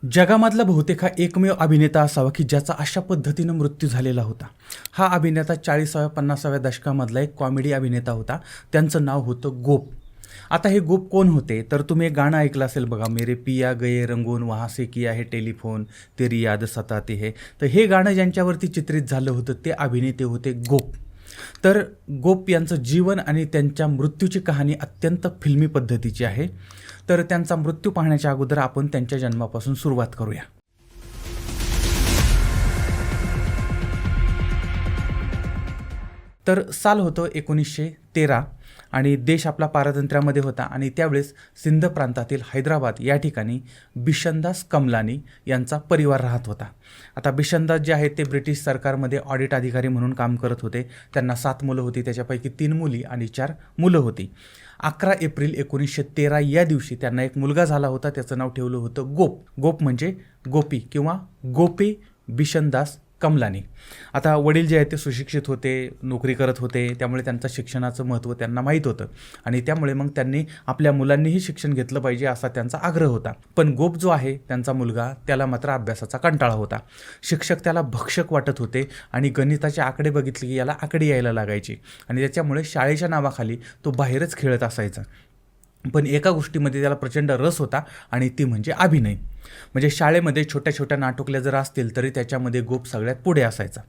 जगामधला बहुतेक हा एकमेव अभिनेता असावा की ज्याचा अशा पद्धतीनं मृत्यू झालेला होता. हा अभिनेता 40व्या-50व्या दशकामधला एक कॉमेडी अभिनेता होता. त्यांचं नाव होतं गोप. आता हे गोप कोण होते तर तुम्ही एक गाणं ऐकलं असेल बघा, मेरे पिया गये रंगून वहाँ से किया है टेलिफोन तेरी याद सताती है. तर हे गाणं ज्यांच्यावरती चित्रित झालं होतं ते अभिनेते होते गोप. तर गोप यांचं जीवन आणि त्यांच्या मृत्यूची कहाणी अत्यंत फिल्मी पद्धतीची आहे. तर त्यांचा मृत्यू पाहण्याच्या अगोदर आपण त्यांच्या जन्मापासून सुरुवात करूया. तर साल होतं 1913 आणि देश आपला पारतंत्र्यामध्ये होता आणि त्यावेळेस सिंध प्रांतातील हैदराबाद या ठिकाणी बिशनदास कमलानी यांचा परिवार राहत होता. आता बिशनदास जे आहेत ते ब्रिटिश सरकारमध्ये ऑडिट अधिकारी म्हणून काम करत होते. त्यांना 7 मुलं होती, त्याच्यापैकी 3 मुली आणि 4 मुलं होती. 11 एप्रिल 1913 या दिवशी त्यांना एक मुलगा झाला होता. त्याचं नाव ठेवलं होतं गोप. गोप म्हणजे गोपी किंवा गोपे बिशनदास कमलानी. आता वडील जे आहेत ते सुशिक्षित होते, नोकरी करत होते, त्यामुळे त्यांचं शिक्षणाचं महत्त्व त्यांना माहीत होतं आणि त्यामुळे मग त्यांनी आपल्या मुलांनीही शिक्षण घेतलं पाहिजे असा त्यांचा आग्रह होता. पण गोप जो आहे त्यांचा मुलगा, त्याला मात्र अभ्यासाचा कंटाळा होता. शिक्षक त्याला भक्षक वाटत होते आणि गणिताचे आकडे बघितले की याला आकडे यायला लागायची आणि त्याच्यामुळे शाळेच्या नावाखाली तो बाहेरच खेळत असायचा. पण एका गोष्टीमध्ये त्याला प्रचंड रस होता आणि ती म्हणजे अभिनय. म्हणजे शाळेमध्ये छोट्या छोट्या नाटकल्या जर असतील तरी त्याच्यामध्ये गोप सगळ्यात पुढे असायचा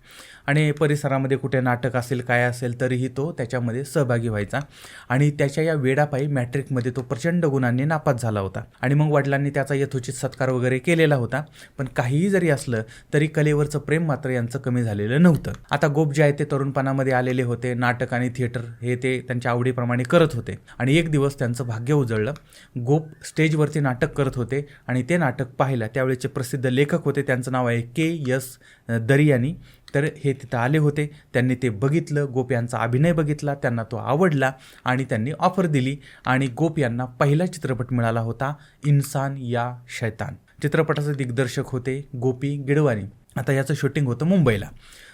आणि परिसरामध्ये कुठे नाटक असेल काय असेल तरीही तो त्याच्यामध्ये सहभागी व्हायचा आणि त्याच्या या वेडापायी मॅट्रिकमध्ये तो प्रचंड गुणांनी नापास झाला होता आणि मग वडिलांनी त्याचा यथोचित सत्कार वगैरे केलेला होता. पण काहीही जरी असलं तरी कलेवरचं प्रेम मात्र यांचं कमी झालेलं नव्हतं. आता गोप जे आहे ते तरुणपणामध्ये आलेले होते. नाटक आणि थिएटर हे ते त्यांच्या आवडीप्रमाणे करत होते आणि एक दिवस त्यांचं भाग्य उजळलं. गोप स्टेजवरती नाटक करत होते आणि ते नाटक पाहिलं. त्यावेळेचे प्रसिद्ध लेखक होते, त्यांचं नाव आहे के.एस. दरियानी. तर हे तिथं आले होते. त्यांनी ते बघितलं, गोप यांचा अभिनय बघितला, त्यांना तो आवडला आणि त्यांनी ऑफर दिली आणि गोप यांना पहिला चित्रपट मिळाला होता इंसान या शैतान. चित्रपटाचे दिग्दर्शक होते गोपी गिडवानी. आता याचं शूटिंग होतं मुंबईला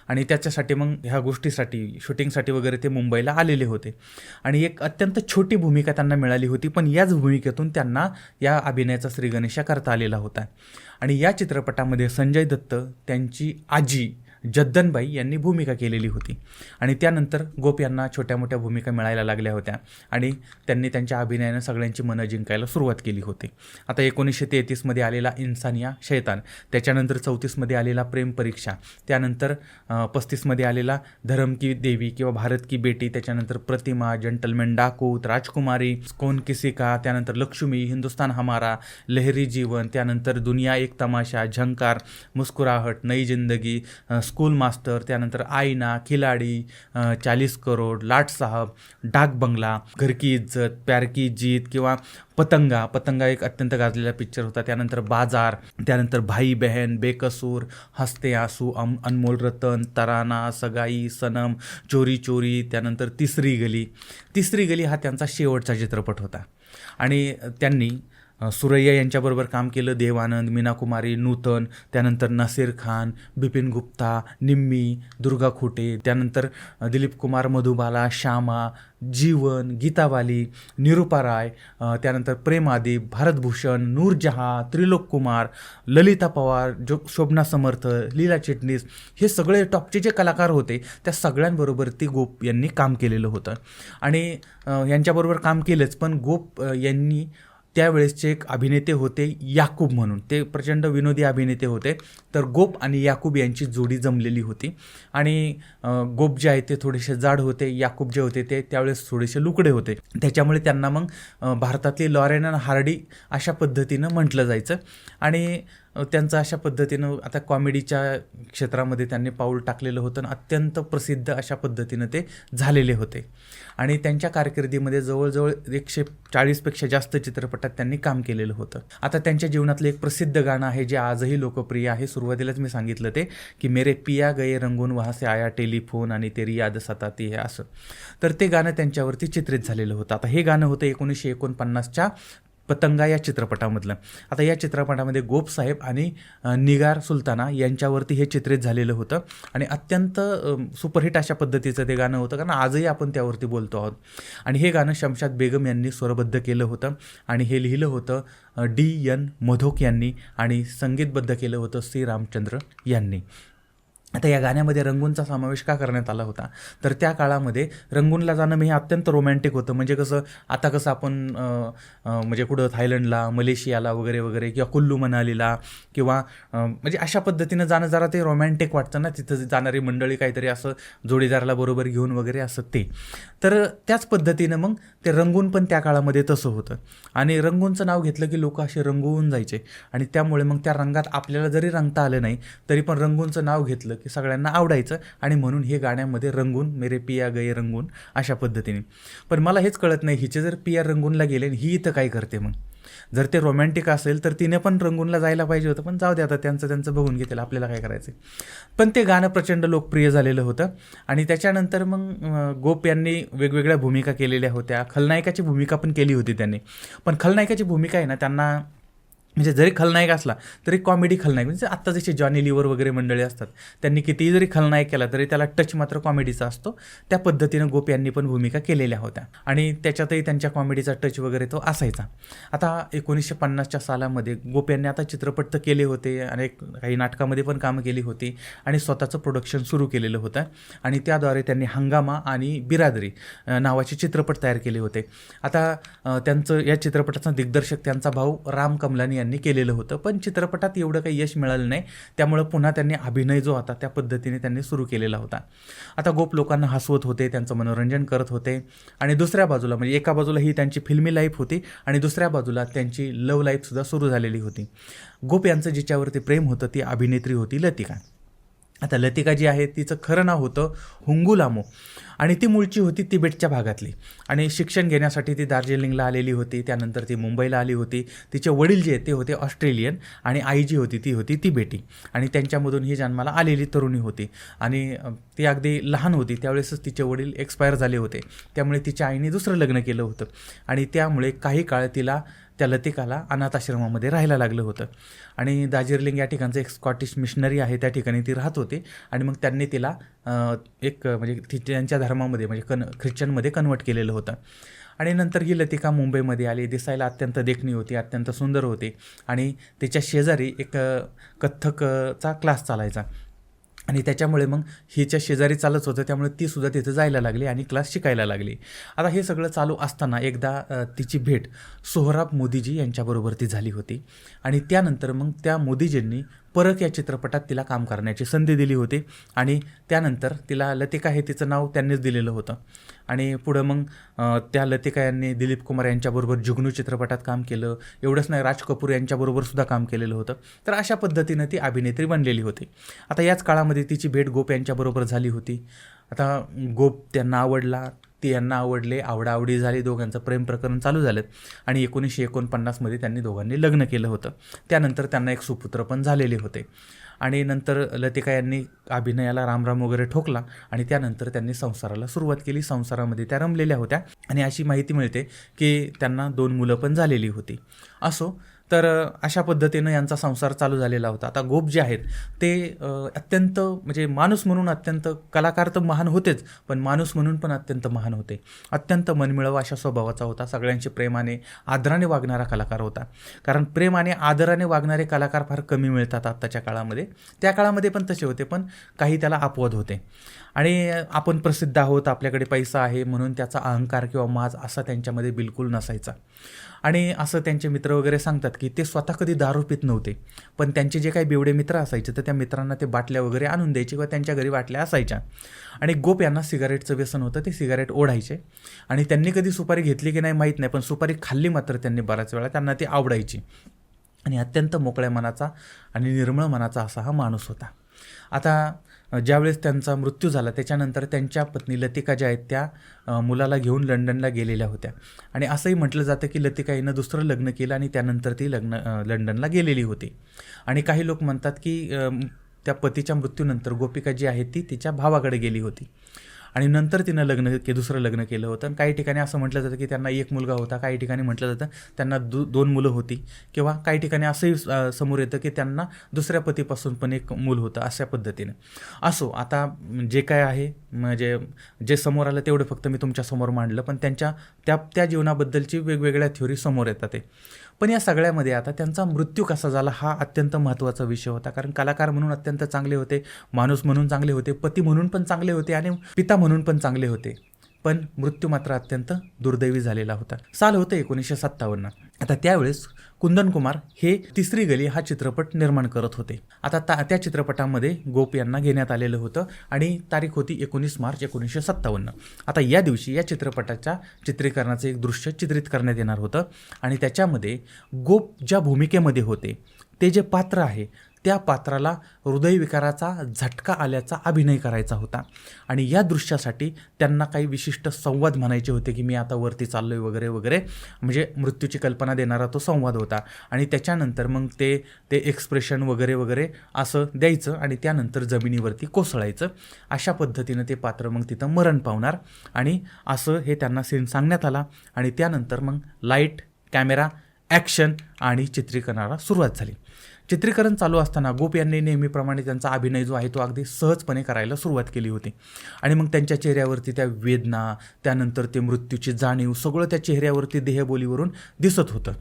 आणि त्याच्यासाठी मग ह्या गोष्टीसाठी शूटिंगसाठी वगैरे ते मुंबईला आलेले होते आणि एक अत्यंत छोटी भूमिका त्यांना मिळाली होती. पण याच भूमिकेतून त्यांना या अभिनयाचा श्रीगणेशा करता आलेला होता आणि या चित्रपटामध्ये संजय दत्त, त्यांची आजी जद्दनबाई यांनी भूमिका केलेली होती आणि त्यानंतर गोप यांना छोट्या मोठ्या भूमिका मिळायला लागल्या होत्या आणि त्यांनी त्यांच्या अभिनयानं सगळ्यांची मनं जिंकायला सुरुवात केली होती. आता 1933मध्ये आलेला इंसान या शैतान, त्याच्यानंतर 34मध्ये आलेला प्रेम परीक्षा, त्यानंतर 35मध्ये आलेला धरम की देवी किंवा भारत की बेटी, त्याच्यानंतर प्रतिमा, जंटलमॅन डाकू, राजकुमारी, कौन किसी का, त्यानंतर लक्ष्मी, हिंदुस्तान हमारा, लहरी जीवन, त्यानंतर दुनिया एक तमाशा, झंकार, मुस्कुराहट, नई जिंदगी, स्कूल मास्टर, त्यानंतर आईना, खिलाडी, 40 करोड, लाट साहब, डाक बंगला, घर की इज्जत, प्यार की जीत किंवा पतंगा एक अत्यंत गाजलेला पिक्चर होता. त्यानंतर बाजार, त्यानंतर भाई बहन, बेकसूर, हसते आंसू, अनमोल रतन, तराना, सगाई, सनम, चोरी चोरी, त्यानंतर तिसरी गली हा त्यांचा शेवटचा चित्रपट होता आणि त्यांनी सुरैया यांच्याबरोबर काम केलं. देव आनंद, मीना कुमारी, नूतन, त्यानंतर नसीर खान, बिपिन गुप्ता, निम्मी, दुर्गा खोटे, त्यानंतर दिलीप कुमार, मधुबाला, श्यामा, जीवन, गीतावाली, निरूपा राय, त्यानंतर प्रेम आदिप, भारतभूषण, नूरजहाँ, त्रिलोक कुमार, ललिता पवार, शोभना समर्थ, लीला चिटणीस, हे सगळे टॉपचे जे कलाकार होते त्या सगळ्यांबरोबर ती गोप यांनी काम केलेलं होतं आणि यांच्याबरोबर काम केलंच. पण गोप यांनी त्यावेळेसचे एक अभिनेते होते याकूब म्हणून, ते प्रचंड विनोदी अभिनेते होते. तर गोप आणि याकूब यांची जोडी जमलेली होती आणि गोप जे आहे ते थोडेसे जाड होते, याकूब जे होते ते त्यावेळेस थोडेसे लुकडे होते. त्याच्यामुळे त्यांना मग भारतातली लॉरेन आणि हार्डी अशा पद्धतीनं म्हटलं जायचं आणि त्यांचं अशा पद्धतीनं आता कॉमेडीच्या क्षेत्रामध्ये त्यांनी पाऊल टाकलेलं होतं आणि अत्यंत प्रसिद्ध अशा पद्धतीनं ते झालेले होते आणि त्यांच्या कारकिर्दीमध्ये जवळजवळ 140पेक्षा जास्त चित्रपटात त्यांनी काम केलेलं होतं. आता त्यांच्या जीवनातलं एक प्रसिद्ध गाणं आहे जे आजही लोकप्रिय आहे. सुरुवातीलाच मी सांगितलं ते की मेरे पिया गये रंगून वहाँ से आया टेलिफोन आणि तेरी याद सताती है असं. तर ते गाणं त्यांच्यावरती चित्रित झालेलं होतं. आता हे गाणं होतं 1949च्या पतंगा या चित्रपटामधलं. आता या चित्रपटामध्ये गोपसाहेब आणि निगार सुलताना यांच्यावरती हे चित्रित झालेलं होतं आणि अत्यंत सुपरहिट अशा पद्धतीचं ते गाणं होतं, कारण आजही आपण त्यावरती बोलतो आहोत. आणि हे गाणं शमशाद बेगम यांनी स्वरबद्ध केलं होतं आणि हे लिहिलं होतं D.N. मधोक यांनी आणि संगीतबद्ध केलं होतं C. रामचंद्र यांनी. आता या गाण्यामध्ये रंगूनचा समावेश का करण्यात आला होता, तर त्या काळामध्ये रंगूनला जाणं हे अत्यंत रोमॅन्टिक होतं. म्हणजे कसं, आता कसं आपण म्हणजे कुठं थायलंडला, मलेशियाला वगैरे वगैरे किंवा कुल्लू मनालीला किंवा म्हणजे अशा पद्धतीनं जाणं जरा ते रोमॅन्टिक वाटतं ना, तिथं जाणारी मंडळी काहीतरी असं जोडीदाराला बरोबर घेऊन वगैरे असं ते. तर त्याच पद्धतीनं मग ते रंगून पण त्या काळामध्ये तसं होतं आणि रंगूनचं नाव घेतलं की लोक असे रंगवून जायचे आणि त्यामुळे मग त्या रंगात आपल्याला जरी रंगता आलं नाही तरी पण रंगूनचं नाव घेतलं की सगळ्यांना आवडायचं आणि म्हणून हे गाण्यामध्ये रंगून मेरे पिया गये रंगून अशा पद्धतीने. पण मला हेच कळत नाही, हिचे जर पिया रंगूनला गेले आणि ही इथं काय करते मग? जर ते रोमॅन्टिक असेल तर तिने पण रंगूनला जायला पाहिजे होतं, पण जाऊ दे, आता त्यांचं बघून घेतील, आपल्याला काय करायचं. पण ते गाणं प्रचंड लोकप्रिय झालेलं होतं आणि त्याच्यानंतर मग गोप यांनी वेगवेगळ्या भूमिका केलेल्या होत्या. खलनायकाची भूमिका पण केली होती त्यांनी, पण खलनायकाची भूमिका आहे ना त्यांना, म्हणजे जरी खलनायक असला तरी कॉमेडी खलनायक, म्हणजे आत्ता जसे जॉनी लिव्हर वगैरे मंडळी असतात त्यांनी कितीही जरी खलनायक केला तरी त्याला टच मात्र कॉमेडीचा असतो. त्या पद्धतीनं गोप यांनी पण भूमिका केलेल्या होत्या आणि त्याच्यातही त्यांच्या कॉमेडीचा टच वगैरे तो असायचा. आता 1950च्या सालामध्ये गोप यांनी आता चित्रपट तर केले होते आणि काही नाटकामध्ये पण कामं केली होती आणि स्वतःचं प्रोडक्शन सुरू केलेलं होतं आणि त्याद्वारे त्यांनी हंगामा आणि बिरादरी नावाचे चित्रपट तयार केले होते. आता त्यांचं या चित्रपटाचा दिग्दर्शक त्यांचा भाऊ राम कमलानी यांनी केलेलं होतं, पण चित्रपटात एवढं काही यश मिळालं नाही. त्यामुळं पुन्हा त्यांनी अभिनय जो होता त्या पद्धतीने त्यांनी सुरू केलेला होता. आता गोप लोकांना हसवत होते, त्यांचं मनोरंजन करत होते आणि दुसऱ्या बाजूला म्हणजे एका बाजूला ही त्यांची फिल्मी लाईफ होती आणि दुसऱ्या बाजूला त्यांची लव्ह लाईफसुद्धा सुरू झालेली होती. गोप यांचं जिच्यावरती प्रेम होतं ती अभिनेत्री होती लतिका. आता लतिका जी आहे तिचं खरं नाव होतं हुंगू लामो आणि ती मूळची होती तिबेटच्या भागातली आणि शिक्षण घेण्यासाठी ती दार्जिलिंगला आलेली होती. त्यानंतर ती मुंबईला आली होती. तिचे वडील जे ते होते ऑस्ट्रेलियन आणि आई जी होती ती होती तिबेटी आणि त्यांच्यामधून ही जन्माला आलेली तरुणी होती आणि ती अगदी लहान होती त्यावेळेसच तिचे वडील एक्सपायर झाले होते. त्यामुळे तिच्या आईने दुसरं लग्न केलं होतं आणि त्यामुळे काही काळ तिला त्या लतिकाला अनाथाश्रमामध्ये राहायला लागलं होतं आणि दार्जिलिंग या ठिकाणचं एक स्कॉटिश मिशनरी आहे त्या ठिकाणी ती राहत होती आणि मग त्यांनी तिला एक म्हणजे त्यांच्या धर्मामध्ये म्हणजे ख्रिश्चनमध्ये कन्वर्ट केलेलं होतं आणि नंतर ही लतिका मुंबईमध्ये आली. दिसायला अत्यंत देखणी होती, अत्यंत सुंदर होती आणि तिच्या शेजारी एक कथ्थकचा क्लास चालायचा आणि त्याच्यामुळे मग हिच्या शेजारी चालत होतं त्यामुळे ती सुद्धा तिथं जायला लागली आणि क्लास शिकायला लागली. आता हे सगळं चालू असताना एकदा तिची भेट सोहराब मोदीजी यांच्याबरोबर ती झाली होती आणि त्यानंतर मग त्या मोदीजींनी परक या चित्रपटात तिला काम करण्याची संधी दिली होती आणि त्यानंतर तिला लतिका हे तिचं नाव त्यांनीच दिलेलं होतं आणि पुढं मग त्या लतिका यांनी दिलीप कुमार यांच्याबरोबर जुगनू चित्रपटात काम केलं. एवढंच नाही, राज कपूर यांच्याबरोबर सुद्धा काम केलेलं होतं. तर अशा पद्धतीनं ती अभिनेत्री बनलेली होती. आता याच काळामध्ये तिची भेट गोप यांच्याबरोबर झाली होती. आता गोप त्यांना आवडला, ते यांना आवडले, आवडाआवडी झाली, दोघांचं प्रेम प्रकरण चालू झालं आणि 1949मध्ये त्यांनी दोघांनी लग्न केलं होतं. त्यानंतर त्यांना एक सुपुत्र पण झालेले होते आणि नंतर लतिका यांनी अभिनयाला रामराम वगैरे ठोकला आणि त्यानंतर त्यांनी संसाराला सुरुवात केली. संसारामध्ये त्या रमलेल्या होत्या आणि अशी माहिती मिळते की त्यांना 2 मुलं पण झालेली होती. असो, तर अशा पद्धतीनं यांचा संसार चालू झालेला होता. आता गोप जे आहेत ते अत्यंत म्हणजे माणूस म्हणून अत्यंत, कलाकार तर महान होतेच पण माणूस म्हणून पण अत्यंत महान होते. अत्यंत मनमिळावू अशा स्वभावाचा होता. सगळ्यांशी प्रेमाने आदराने वागणारा कलाकार होता, कारण प्रेमाने आदराने वागणारे कलाकार फार कमी मिळतात आत्ताच्या काळामध्ये. त्या काळामध्ये पण तसे होते, पण काही त्याला अपवाद होते आणि आपण प्रसिद्ध आहोत, आपल्याकडे पैसा आहे म्हणून त्याचा अहंकार किंवा माज असा त्यांच्यामध्ये बिलकुल नसायचा. आणि असं त्यांचे मित्र वगैरे सांगतात की ते स्वतः कधी दारू पित नव्हते, पण त्यांचे जे काही बेवडे मित्र असायचे तर त्या मित्रांना ते बाटल्या वगैरे आणून द्यायचे किंवा त्यांच्या घरी बाटल्या असायच्या. आणि गोप यांना सिगारेटचं व्यसन होतं, ते सिगारेट ओढायचे आणि त्यांनी कधी सुपारी घेतली की नाही माहीत नाही, पण सुपारी खाल्ली मात्र त्यांनी बऱ्याच वेळा, त्यांना ती आवडायची आणि अत्यंत मोकळ्या मनाचा आणि निर्मळ मनाचा असा हा माणूस होता. आता ज्यावेळेस त्यांचा मृत्यू झाला त्याच्यानंतर त्यांच्या पत्नी लतिका ज्या आहेत त्या मुलाला घेऊन लंडनला गेलेल्या होत्या आणि असंही म्हटलं जातं की लतिका हिनं दुसरं लग्न केलं आणि त्यानंतर ती लंडनला गेलेली होती. आणि काही लोक म्हणतात की त्या पतीच्या मृत्यूनंतर गोपिका जी आहे ती तिच्या भावाकडे गेली होती आणि नंतर तिनं दुसरं लग्न केलं होतं. आणि काही ठिकाणी असं म्हटलं जातं की त्यांना एक मुलगा होता, काही ठिकाणी म्हटलं जातं त्यांना 2 मुलं होती, किंवा काही ठिकाणी असंही समोर येतं की त्यांना दुसऱ्या पतीपासून पण एक मूल होतं. अशा पद्धतीने असो, आता जे काय आहे म्हणजे जे समोर आलं तेवढं फक्त मी तुमच्यासमोर मांडलं, पण त्यांच्या त्या जीवनाबद्दलची वेगवेगळ्या थ्योरी समोर येतात ते. पण या सगळ्यामध्ये आता त्यांचा मृत्यू कसा झाला हा अत्यंत महत्त्वाचा विषय होता. कारण कलाकार म्हणून अत्यंत चांगले होते, माणूस म्हणून चांगले होते, पती म्हणून पण चांगले होते आणि पिता म्हणून पण चांगले होते. पण मृत्यू मात्र अत्यंत दुर्दैवी झालेला होता. साल होतं 1957. आता त्यावेळेस कुंदन कुमार हे तिसरी गली हा चित्रपट निर्माण करत होते. आता त्या चित्रपटामध्ये गोप यांना घेण्यात आलेलं होतं आणि तारीख होती 19 मार्च 1957. आता या दिवशी या चित्रपटाच्या चित्रीकरणाचं एक दृश्य चित्रित करण्यात येणार होतं आणि त्याच्यामध्ये गोप ज्या भूमिकेमध्ये होते ते जे पात्र आहे त्या पात्राला हृदयविकाराचा झटका आल्याचा अभिनय करायचा होता आणि या दृश्यासाठी त्यांना काही विशिष्ट संवाद म्हणायचे होते की मी आता वरती चाललोय वगैरे वगैरे, म्हणजे मृत्यूची कल्पना देणारा तो संवाद होता. आणि त्याच्यानंतर मग ते एक्सप्रेशन वगैरे वगैरे असं द्यायचं आणि त्यानंतर जमिनीवरती कोसळायचं. अशा पद्धतीनं ते पात्र मग तिथं मरण पावणार आणि असं हे त्यांना सीन सांगण्यात आला. आणि त्यानंतर मग लाईट, कॅमेरा, ॲक्शन आणि चित्रीकरणाला सुरुवात झाली. चित्रीकरण चालू असताना गोप यांनी नेहमीप्रमाणे त्यांचा अभिनय जो आहे तो अगदी सहजपणे करायला सुरुवात केली होती. आणि मग त्यांच्या चेहऱ्यावरती त्या वेदना, त्यानंतर ते मृत्यूची जाणीव सगळं त्या चेहऱ्यावरती देहबोलीवरून दिसत होतं.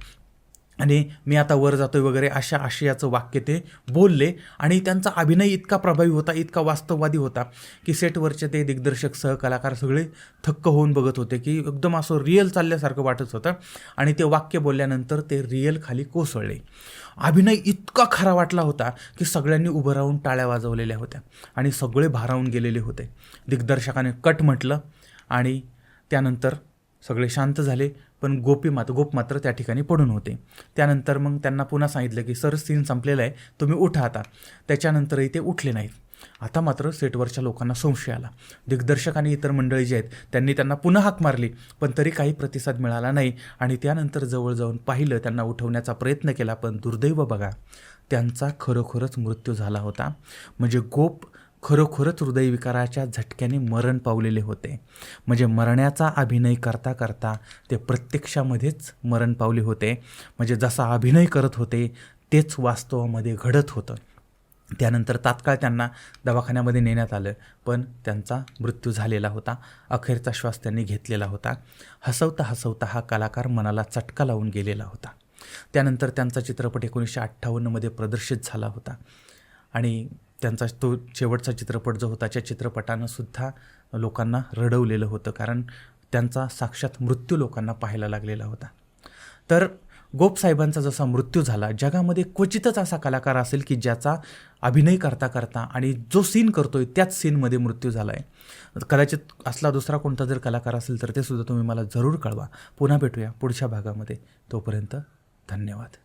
आणि मी आता वर जातोय वगैरे अशा आशयाचं वाक्य ते बोलले आणि त्यांचा अभिनय इतका प्रभावी होता, इतका वास्तववादी होता की सेटवरचे ते दिग्दर्शक, सहकलाकार सगळे थक्क होऊन बघत होते की एकदम असं रिअल चालल्यासारखं वाटत होतं. आणि ते वाक्य बोलल्यानंतर ते रिअल खाली कोसळले. अभिनय इतका खरा वाटला होता की सगळ्यांनी उभं राहून टाळ्या वाजवलेल्या होत्या आणि सगळे भारावून गेलेले होते. दिग्दर्शकाने कट म्हटलं आणि त्यानंतर सगळे शांत झाले, पण गोप मात्र त्या ठिकाणी पडून होते. त्यानंतर मग त्यांना पुन्हा सांगितलं की सर सीन संपलेला आहे, तुम्ही उठा आता. त्याच्यानंतरही ते उठले नाहीत. आता मात्र सेटवरच्या लोकांना संशय आला. दिग्दर्शक आणि इतर मंडळी जे आहेत त्यांनी त्यांना पुन्हा हाक मारली, पण तरी काही प्रतिसाद मिळाला नाही. आणि त्यानंतर जवळ जाऊन पाहिलं, त्यांना उठवण्याचा प्रयत्न केला, पण दुर्दैव बघा, त्यांचा खरोखरच मृत्यू झाला होता. म्हणजे गोप खरोखरच हृदयविकाराच्या झटक्याने मरण पावलेले होते. म्हणजे मरण्याचा अभिनय करता करता ते प्रत्यक्षामध्येच मरण पावले होते. म्हणजे जसा अभिनय करत होते तेच वास्तवामध्ये घडत होतं. त्यानंतर तात्काळ त्यांना दवाखान्यामध्ये नेण्यात आलं, पण त्यांचा मृत्यू झालेला होता. अखेरचा श्वास त्यांनी घेतलेला होता. हसवता हसवता हा कलाकार मनाला चटका लावून गेलेला होता. त्यानंतर त्यांचा चित्रपट 1958 प्रदर्शित झाला होता आणि त्यांचा तो शेवटचा चित्रपट जो होता त्या चित्रपटानं सुद्धा लोकांना रडवलेलं होतं, कारण त्यांचा साक्षात मृत्यू लोकांना पाहायला लागलेला होता. तर गोप साहेबांचा जसा मृत्यू झाला, जगामध्ये क्वचितच असा कलाकार असेल की ज्याचा अभिनय करता करता आणि जो सीन करतोय त्याच सीनमध्ये मृत्यू झाला आहे. कदाचित असला दुसरा कोणता जर कलाकार असेल तर ते सुद्धा तुम्ही मला जरूर कळवा. पुन्हा भेटूया पुढच्या भागामध्ये. तोपर्यंत धन्यवाद.